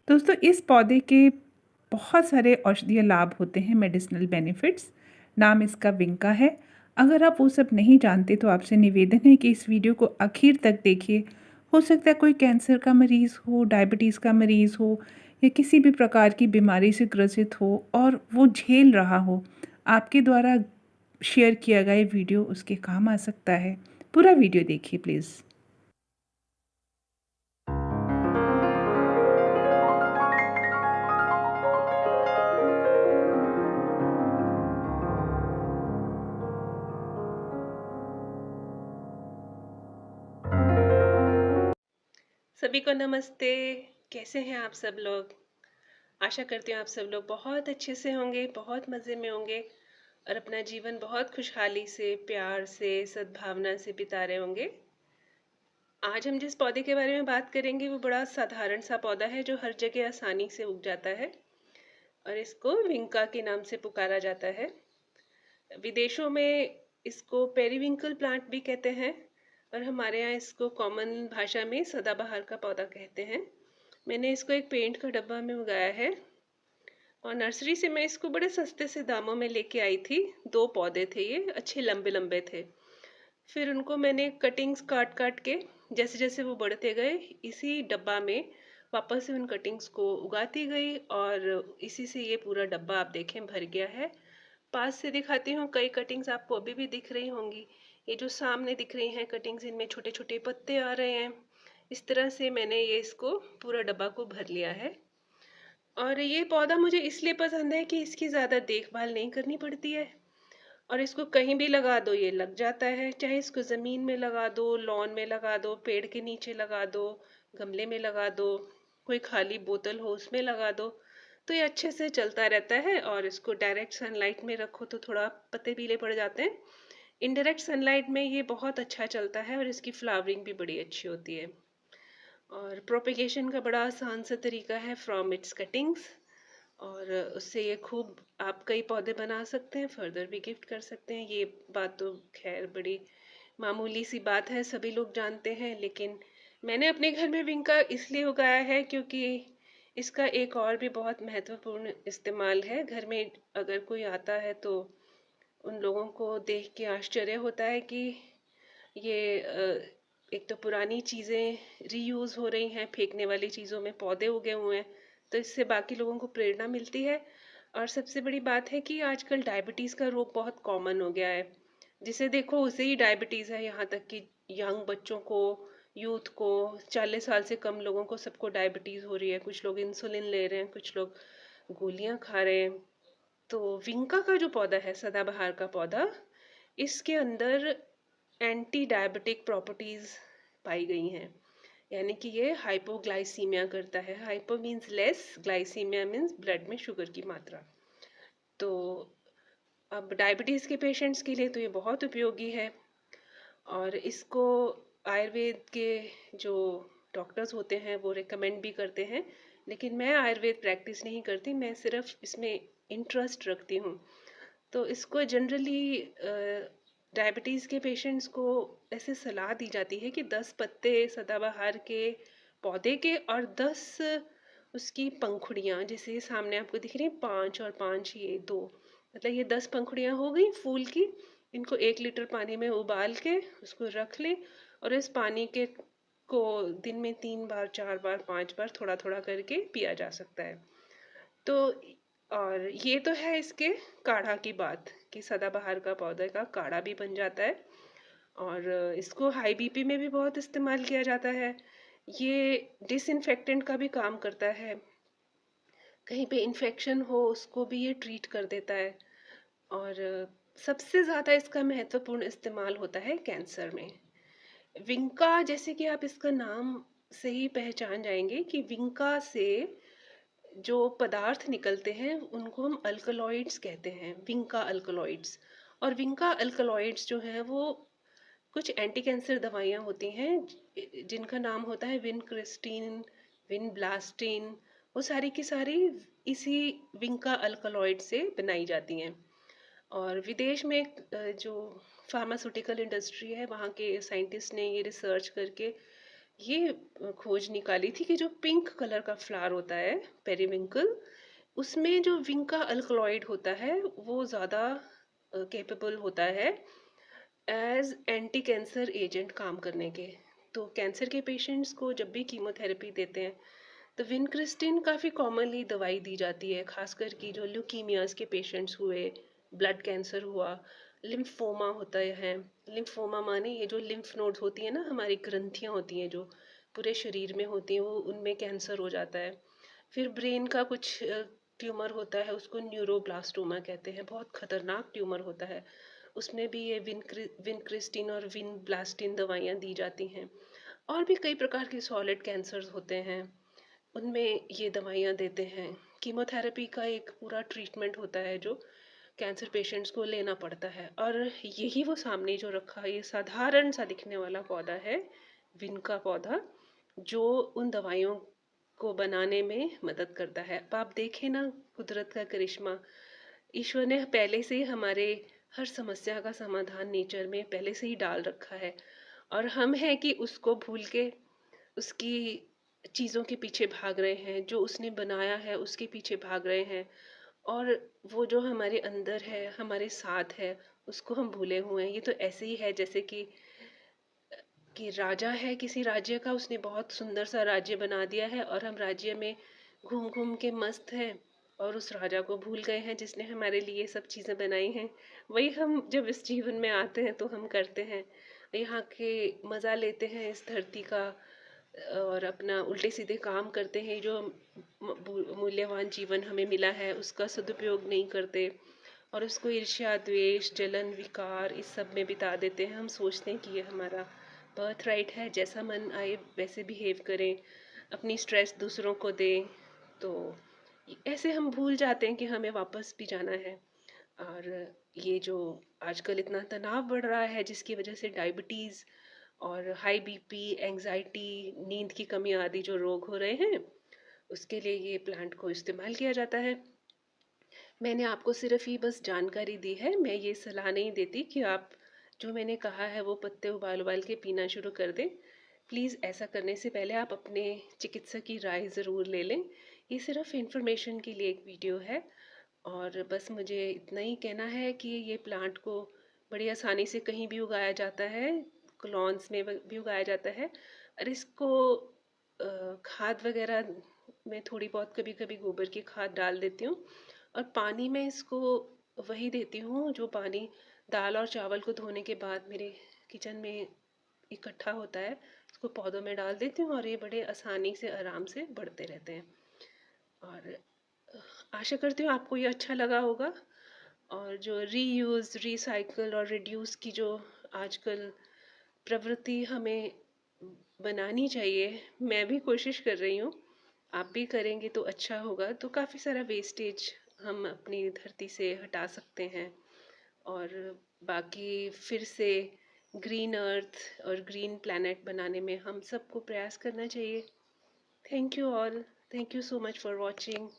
दोस्तों इस पौधे के बहुत सारे औषधीय लाभ होते हैं, मेडिसिनल बेनिफिट्स। नाम इसका विंका है। अगर आप वो सब नहीं जानते तो आपसे निवेदन है कि इस वीडियो को आखिर तक देखिए। हो सकता है कोई कैंसर का मरीज़ हो, डायबिटीज़ का मरीज़ हो या किसी भी प्रकार की बीमारी से ग्रसित हो और वो झेल रहा हो। आपके द्वारा शेयर किया गया ये वीडियो उसके काम आ सकता है। पूरा वीडियो देखिए प्लीज़। सभी को नमस्ते। कैसे हैं आप सब लोग? आशा करती हूँ आप सब लोग बहुत अच्छे से होंगे, बहुत मज़े में होंगे और अपना जीवन बहुत खुशहाली से, प्यार से, सद्भावना से बिता रहे होंगे। आज हम जिस पौधे के बारे में बात करेंगे वो बड़ा साधारण सा पौधा है जो हर जगह आसानी से उग जाता है और इसको विंका के नाम से पुकारा जाता है। विदेशों में इसको पेरीविंकल प्लांट भी कहते हैं और हमारे यहाँ इसको कॉमन भाषा में सदाबहार का पौधा कहते हैं। मैंने इसको एक पेंट का डब्बा में उगाया है और नर्सरी से मैं इसको बड़े सस्ते से दामों में लेके आई थी। 2 पौधे थे, ये अच्छे लंबे लंबे थे। फिर उनको मैंने कटिंग्स काट काट के जैसे जैसे वो बढ़ते गए इसी डब्बा में वापस से उन कटिंग्स को उगाती गई और इसी से ये पूरा डब्बा आप देखें भर गया है। पास से दिखाती हूँ, कई कटिंग्स आपको अभी भी दिख रही होंगी। ये जो सामने दिख रही हैं कटिंग्स, इनमें छोटे छोटे पत्ते आ रहे हैं। इस तरह से मैंने ये इसको पूरा डब्बा को भर लिया है। और ये पौधा मुझे इसलिए पसंद है कि इसकी ज़्यादा देखभाल नहीं करनी पड़ती है और इसको कहीं भी लगा दो ये लग जाता है। चाहे इसको ज़मीन में लगा दो, लॉन में लगा दो, पेड़ के नीचे लगा दो, गमले में लगा दो, कोई खाली बोतल हो उसमें लगा दो, तो ये अच्छे से चलता रहता है। और इसको डायरेक्ट सनलाइट में रखो तो थोड़ा पत्ते पीले पड़ जाते हैं। इनडायरेक्ट सनलाइट में ये बहुत अच्छा चलता है और इसकी फ्लावरिंग भी बड़ी अच्छी होती है। और प्रोपेगेशन का बड़ा आसान सा तरीका है, फ्रॉम इट्स कटिंग्स। और उससे ये खूब आप कई पौधे बना सकते हैं, फर्दर भी गिफ्ट कर सकते हैं। ये बात तो खैर बड़ी मामूली सी बात है, सभी लोग जानते हैं। लेकिन मैंने अपने घर में विंका इसलिए उगाया है क्योंकि इसका एक और भी बहुत महत्वपूर्ण इस्तेमाल है। घर में अगर कोई आता है तो उन लोगों को देख के आश्चर्य होता है कि ये एक तो पुरानी चीज़ें रीयूज़ हो रही हैं, फेंकने वाली चीज़ों में पौधे उगे हुए हैं, तो इससे बाकी लोगों को प्रेरणा मिलती है। और सबसे बड़ी बात है कि आजकल डायबिटीज़ का रोग बहुत कॉमन हो गया है। जिसे देखो उसे ही डायबिटीज़ है, यहाँ तक कि यंग बच्चों को, यूथ को, 40 साल से कम लोगों को सबको डायबिटीज़ हो रही है। कुछ लोग इंसुलिन ले रहे हैं, कुछ लोग गोलियां खा रहे हैं। तो विंका का जो पौधा है, सदाबहार का पौधा, इसके अंदर एंटी डायबिटिक प्रॉपर्टीज पाई गई हैं। यानी कि ये हाइपोग्लाइसीमिया करता है। Hypo means less, glycaemia means blood में शुगर की मात्रा। तो अब डायबिटीज़ के पेशेंट्स के लिए तो ये बहुत उपयोगी है। और इसको आयुर्वेद के जो डॉक्टर्स होते हैं वो रिकमेंड भी करते हैं। लेकिन मैं आयुर्वेद प्रैक्टिस नहीं करती, मैं सिर्फ इसमें इंटरेस्ट रखती हूँ। तो इसको जनरली डायबिटीज़ के पेशेंट्स को ऐसे सलाह दी जाती है कि 10 पत्ते सदाबहार के पौधे के और 10 उसकी पंखुड़ियाँ, जैसे सामने आपको दिख रही हैं 5 और 5 ये 2, मतलब ये 10 पंखुड़ियाँ हो गई फूल की। इनको 1 लीटर पानी में उबाल के उसको रख लें और इस पानी के को दिन में 3 बार, 4 बार, 5 बार थोड़ा थोड़ा करके पिया जा सकता है। तो और ये तो है इसके काढ़ा की बात कि सदाबहार का पौधे का काढ़ा भी बन जाता है। और इसको हाई बीपी में भी बहुत इस्तेमाल किया जाता है। ये डिसइंफेक्टेंट का भी काम करता है। कहीं पे इन्फेक्शन हो उसको भी ये ट्रीट कर देता है। और सबसे ज़्यादा इसका महत्वपूर्ण इस्तेमाल होता है कैंसर में। विंका, जैसे कि आप इसका नाम से ही पहचान जाएंगे कि विंका से जो पदार्थ निकलते हैं उनको हम अल्कलॉइड्स कहते हैं, विंका अल्कलॉइड्स। और विंका अल्कलॉइड्स जो हैं वो कुछ एंटी कैंसर दवाइयाँ होती हैं जिनका नाम होता है विनक्रिस्टीन, विनब्लास्टीन। वो सारी की सारी इसी विंका अल्कलॉइड से बनाई जाती हैं। और विदेश में जो फार्मास्यूटिकल इंडस्ट्री है वहाँ के साइंटिस्ट ने ये रिसर्च करके ये खोज निकाली थी कि जो पिंक कलर का फ्लावर होता है, पेरिविंकल, उसमें जो विंका अल्कलॉइड होता है वो ज़्यादा कैपेबल होता है एज एंटी कैंसर एजेंट काम करने के। तो कैंसर के पेशेंट्स को जब भी कीमोथेरेपी देते हैं तो विनक्रिस्टिन काफ़ी कॉमनली दवाई दी जाती है, खासकर कि जो ल्यूकीमियाज के पेशेंट्स हुए, ब्लड कैंसर हुआ, लिम्फोमा होता है। लिम्फोमा माने ये जो लिम्फ नोड्स होती है ना, हमारी ग्रंथियाँ होती हैं जो पूरे शरीर में होती हैं, वो उनमें कैंसर हो जाता है। फिर ब्रेन का कुछ ट्यूमर होता है, उसको न्यूरोब्लास्टोमा कहते हैं, बहुत खतरनाक ट्यूमर होता है। उसमें भी ये विनक्रिस्टिन और विनब्लास्टिन दवाइयाँ दी जाती हैं। और भी कई प्रकार के सॉलिड कैंसर्स होते हैं, उनमें ये दवाइयाँ देते हैं। कीमोथेरेपी का एक पूरा ट्रीटमेंट होता है जो कैंसर पेशेंट्स को लेना पड़ता है। और यही वो सामने जो रखा, ये साधारण सा दिखने वाला पौधा है, विन का पौधा, जो उन दवाइयों को बनाने में मदद करता है। अब आप देखें ना, कुदरत का करिश्मा, ईश्वर ने पहले से ही हमारे हर समस्या का समाधान नेचर में पहले से ही डाल रखा है। और हम हैं कि उसको भूल के उसकी चीज़ों के पीछे भाग रहे हैं, जो उसने बनाया है उसके पीछे भाग रहे हैं। और वो जो हमारे अंदर है, हमारे साथ है, उसको हम भूले हुए हैं। ये तो ऐसे ही है जैसे कि राजा है किसी राज्य का, उसने बहुत सुंदर सा राज्य बना दिया है और हम राज्य में घूम घूम के मस्त हैं और उस राजा को भूल गए हैं जिसने हमारे लिए सब चीज़ें बनाई हैं। वही हम जब इस जीवन में आते हैं तो हम करते हैं, यहाँ के मज़ा लेते हैं इस धरती का, और अपना उल्टे सीधे काम करते हैं। जो मूल्यवान जीवन हमें मिला है उसका सदुपयोग नहीं करते और उसको ईर्ष्या, द्वेष, जलन, विकार इस सब में बिता देते हैं। हम सोचते हैं कि ये हमारा बर्थ राइट है, जैसा मन आए वैसे बिहेव करें, अपनी स्ट्रेस दूसरों को दें। तो ऐसे हम भूल जाते हैं कि हमें वापस भी जाना है। और ये जो आजकल इतना तनाव बढ़ रहा है जिसकी वजह से डायबिटीज़ और हाई बीपी, एंजाइटी, नींद की कमी आदि जो रोग हो रहे हैं, उसके लिए ये प्लांट को इस्तेमाल किया जाता है। मैंने आपको सिर्फ ही बस जानकारी दी है, मैं ये सलाह नहीं देती कि आप जो मैंने कहा है वो पत्ते उबाल उबाल के पीना शुरू कर दें। प्लीज़ ऐसा करने से पहले आप अपने चिकित्सक की राय ज़रूर ले लें। ये सिर्फ इन्फॉर्मेशन के लिए एक वीडियो है। और बस मुझे इतना ही कहना है कि ये प्लांट को बड़ी आसानी से कहीं भी उगाया जाता है, लॉन्स में भी उगाया जाता है। और इसको खाद वगैरह मैं थोड़ी बहुत कभी कभी गोबर की खाद डाल देती हूँ। और पानी में इसको वही देती हूँ जो पानी दाल और चावल को धोने के बाद मेरे किचन में इकट्ठा होता है, उसको पौधों में डाल देती हूँ और ये बड़े आसानी से आराम से बढ़ते रहते हैं। और आशा करती हूँ आपको ये अच्छा लगा होगा। और जो रीयूज़, रिसाइकल और रिड्यूस की जो आजकल प्रवृत्ति हमें बनानी चाहिए, मैं भी कोशिश कर रही हूँ, आप भी करेंगे तो अच्छा होगा। तो काफ़ी सारा वेस्टेज हम अपनी धरती से हटा सकते हैं और बाकी फिर से ग्रीन अर्थ और ग्रीन प्लैनेट बनाने में हम सबको प्रयास करना चाहिए। Thank you all, thank you so much for watching.